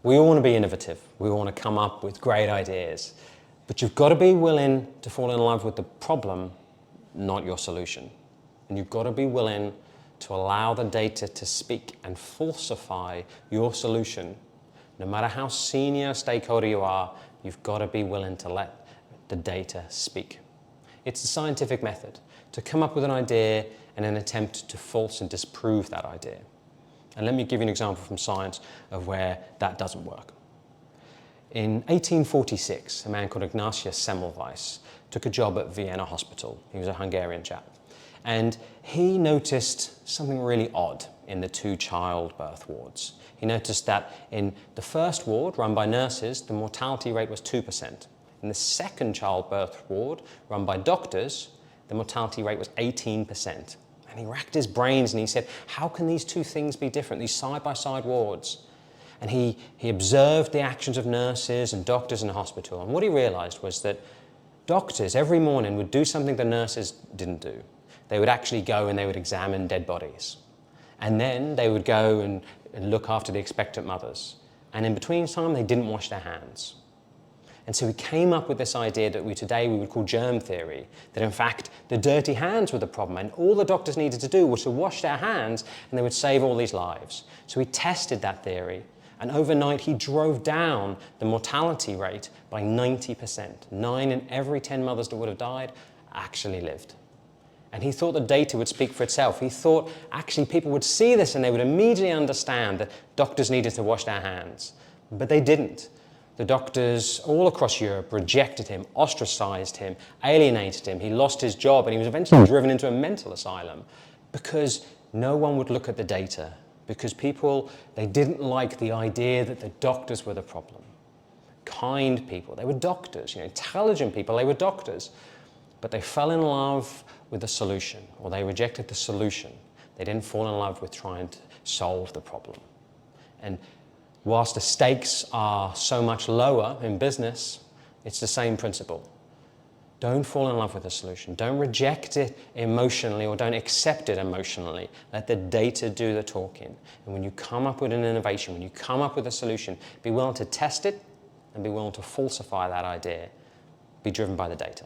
We all want to be innovative. We all want to come up with great ideas. But you've got to be willing to fall in love with the problem, not your solution. And you've got to be willing to allow the data to speak and falsify your solution. No matter how senior a stakeholder you are, you've got to be willing to let the data speak. It's a scientific method to come up with an idea and an attempt to false and disprove that idea. And let me give you an example from science of where that doesn't work. In 1846, a man called Ignaz Semmelweis took a job at Vienna Hospital. He was a Hungarian chap. And he noticed something really odd in the two childbirth wards. He noticed that in the first ward, run by nurses, the mortality rate was 2%. In the second childbirth ward, run by doctors, the mortality rate was 18%. And he racked his brains and he said, how can these two things be different, these side-by-side wards? And he observed the actions of nurses and doctors in the hospital. And what he realized was that doctors every morning would do something the nurses didn't do. They would actually go and they would examine dead bodies. And then they would go and look after the expectant mothers. And in between time, they didn't wash their hands. And so we came up with this idea that today we would call germ theory, that in fact the dirty hands were the problem and all the doctors needed to do was to wash their hands and they would save all these lives. So we tested that theory and overnight he drove down the mortality rate by 90%. 9 in every 10 mothers that would have died actually lived. And he thought the data would speak for itself. He thought actually people would see this and they would immediately understand that doctors needed to wash their hands. But they didn't. The doctors all across Europe rejected him, ostracized him, alienated him. He lost his job and he was eventually driven into a mental asylum because no one would look at the data, because people, they didn't like the idea that the doctors were the problem. Kind people, they were doctors, intelligent people, they were doctors. But they fell in love with the solution, or they rejected the solution. They didn't fall in love with trying to solve the problem. And whilst the stakes are so much lower in business, it's the same principle. Don't fall in love with the solution. Don't reject it emotionally or don't accept it emotionally. Let the data do the talking. And when you come up with an innovation, when you come up with a solution, be willing to test it and be willing to falsify that idea. Be driven by the data.